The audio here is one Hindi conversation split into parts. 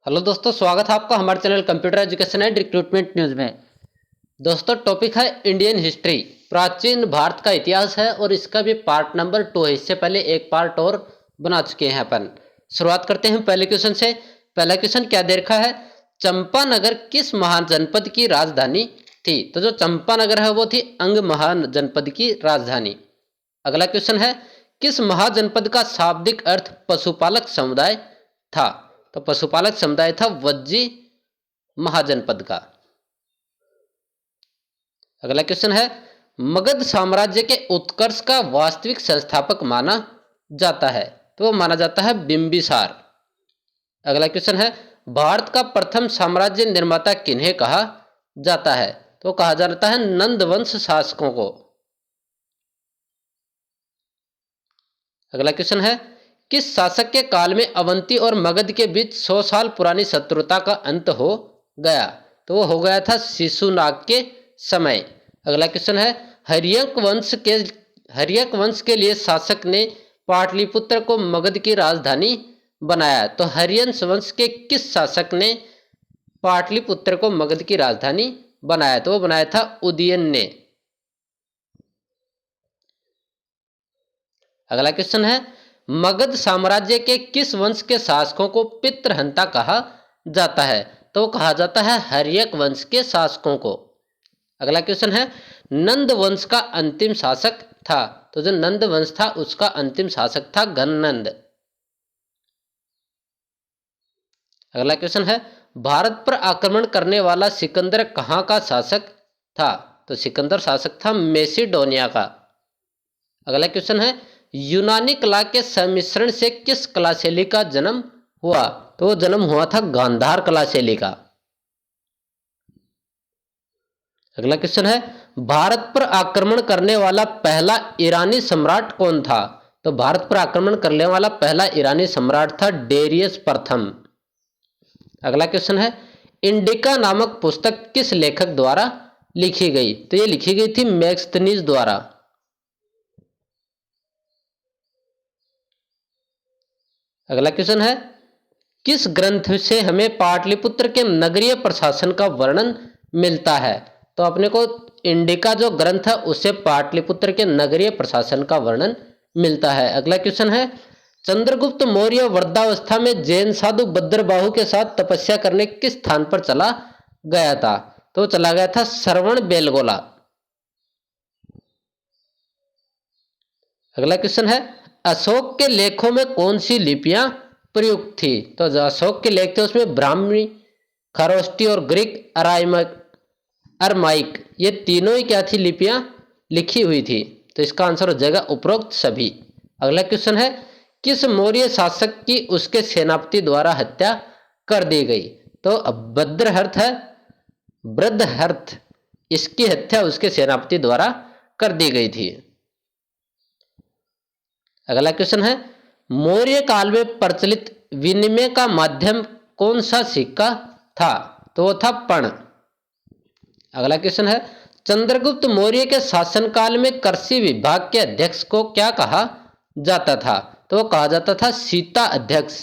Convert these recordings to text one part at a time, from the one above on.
हेलो दोस्तों, स्वागत है आपका हमारे channel computer education and recruitment news में। दोस्तों, टॉपिक है इंडियन हिस्ट्री। प्राचीन भारत का इतिहास है और इसका भी पार्ट नंबर 2 है। इससे पहले एक पार्ट और बना चुके हैं अपन। शुरुआत करते हैं पहले क्वेश्चन से। पहला क्वेश्चन क्या दे रखा है? चंपानगर किस महाजनपद की राजधानी थी? तो जो चंपानगर है वो थी अंग महाजनपद की राजधानी। अगला क्वेश्चन है, किस महाजनपद का शाब्दिक अर्थ पशुपालक समुदाय था? तो पशुपालक समुदाय था वज्जी महाजनपद का। अगला क्वेश्चन है, मगध साम्राज्य के उत्कर्ष का वास्तविक संस्थापक माना जाता है? तो वो माना जाता है बिंबिसार। अगला क्वेश्चन है, भारत का प्रथम साम्राज्य निर्माता किन्हें कहा जाता है? तो कहा जाता है नंद वंश शासकों को। अगला क्वेश्चन है, किस शासक के काल में अवंती और मगध के बीच 100 साल पुरानी शत्रुता का अंत हो गया? तो वो हो गया था शिशुनाग के समय। अगला क्वेश्चन है, हर्यक वंश के लिए शासक ने पाटलिपुत्र को मगध की राजधानी बनाया? तो हर्यंश वंश के किस शासक ने पाटलिपुत्र को मगध की राजधानी बनाया? तो वो बनाया था उदयन ने। अगला क्वेश्चन है, मगध साम्राज्य के किस वंश के शासकों को पितृहंता कहा जाता है? तो कहा जाता है हर्यक वंश के शासकों को। अगला क्वेश्चन है, नंद वंश का अंतिम शासक था? तो जो नंद वंश था उसका अंतिम शासक था घननंद। अगला क्वेश्चन है, भारत पर आक्रमण करने वाला सिकंदर कहाँ का शासक था? तो सिकंदर शासक था मैसिडोनिया का। अगला क्वेश्चन है, यूनानी कला के सम्मिश्रण से किस कला शैली का जन्म हुआ? तो वो जन्म हुआ था गांधार कला शैली का। अगला क्वेश्चन है, भारत पर आक्रमण करने वाला पहला ईरानी सम्राट कौन था? तो भारत पर आक्रमण करने वाला पहला ईरानी सम्राट था डेरियस प्रथम। अगला क्वेश्चन है, इंडिका नामक पुस्तक किस लेखक द्वारा लिखी गई? तो ये लिखी गई थी मैक्सथनीज द्वारा। अगला क्वेश्चन है, किस ग्रंथ से हमें पाटलिपुत्र के नगरीय प्रशासन का वर्णन मिलता है? तो अपने को इंडिका जो ग्रंथ है उससे पाटलिपुत्र के नगरीय प्रशासन का वर्णन मिलता है। अगला क्वेश्चन है, चंद्रगुप्त मौर्य वृद्धावस्था में जैन साधु भद्रबाहु के साथ तपस्या करने किस स्थान पर चला गया था? तो चला गया था श्रवण बेलगोला। अगला क्वेश्चन है, अशोक के लेखों में कौन सी लिपियां प्रयुक्त थी? तो जो अशोक के लेख थे उसमें ब्राह्मी, खरोष्टी और ग्रीक अरमाइक ये तीनों ही क्या थी लिपियां लिखी हुई थी। तो इसका आंसर हो जाएगा उपरोक्त सभी। अगला क्वेश्चन है, किस मौर्य शासक की उसके सेनापति द्वारा हत्या कर दी गई? तो भद्रहर्थ है, वृद्धहर्थ, इसकी हत्या उसके सेनापति द्वारा कर दी गई थी। अगला क्वेश्चन है, मौर्य काल में प्रचलित विनिमय का माध्यम कौन सा सिक्का था? तो वो था पर्ण। अगला क्वेश्चन है, चंद्रगुप्त मौर्य के शासनकाल में कृषि विभाग के अध्यक्ष को क्या कहा जाता था? तो वो कहा जाता था सीता अध्यक्ष।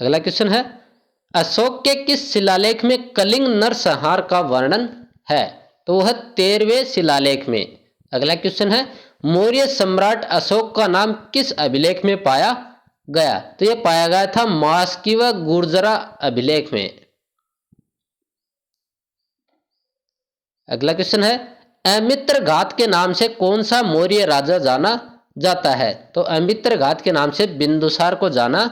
अगला क्वेश्चन है, अशोक के किस शिलालेख में कलिंग नरसंहार का वर्णन है? तो वह 13वें शिलालेख में। अगला क्वेश्चन है, मौर्य सम्राट अशोक का नाम किस अभिलेख में पाया गया? तो यह पाया गया था मास्किवा गुर्जरा अभिलेख में। अगला क्वेश्चन है, अमित्र घात के नाम से कौन सा मौर्य राजा जाना जाता है? तो अमित्र घात के नाम से बिंदुसार को जाना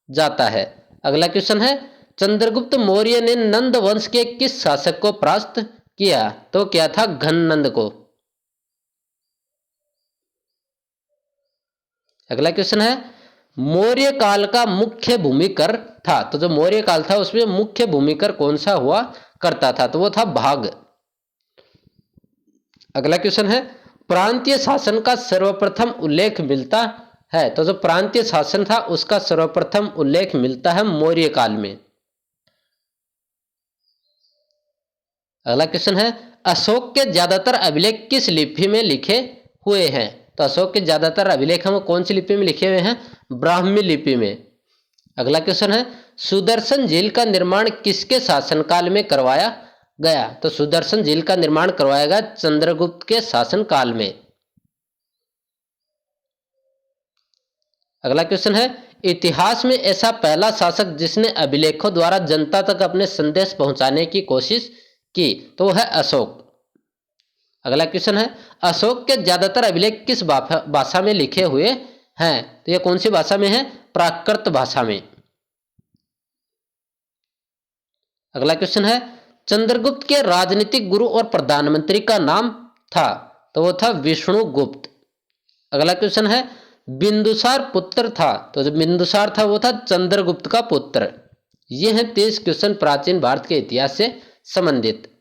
जाता है। अगला क्वेश्चन है, चंद्रगुप्त मौर्य ने नंद वंश के किस शासक को परास्त किया? तो क्या था घननंद को। अगला क्वेश्चन है, मौर्य काल का मुख्य भूमिकर था? तो जो मौर्य काल था उसमें मुख्य भूमिकर कौन सा हुआ करता था? तो वो था भाग। अगला क्वेश्चन है, प्रांतीय शासन का सर्वप्रथम उल्लेख मिलता है? तो जो प्रांतीय शासन था उसका सर्वप्रथम उल्लेख मिलता है मौर्य काल में। अगला क्वेश्चन है, अशोक के ज्यादातर अभिलेख किस लिपि में लिखे हुए हैं? तो अशोक के ज्यादातर अभिलेख हम कौन सी लिपि में लिखे हुए हैं? ब्राह्मी लिपि में। अगला क्वेश्चन है सुदर्शन झील का निर्माण किसके शासनकाल में करवाया गया? तो सुदर्शन झील का निर्माण करवाया गया चंद्रगुप्त के शासनकाल में। अगला क्वेश्चन है इतिहास में ऐसा पहला शासक जिसने अभिलेखों द्वारा जनता तक अपने संदेश पहुंचाने की कोशिश की? तो वो है अशोक। अगला क्वेश्चन है अशोक के ज्यादातर अभिलेख किस भाषा में लिखे हुए हैं? तो ये कौन सी भाषा में है? प्राकृत भाषा में। अगला क्वेश्चन है चंद्रगुप्त के राजनीतिक गुरु और प्रधानमंत्री का नाम था? तो वो था विष्णुगुप्त। अगला क्वेश्चन है बिंदुसार पुत्र था? तो जो बिंदुसार था वो था चंद्रगुप्त का पुत्र। ये हैं 30 क्वेश्चन प्राचीन भारत के इतिहास से संबंधित।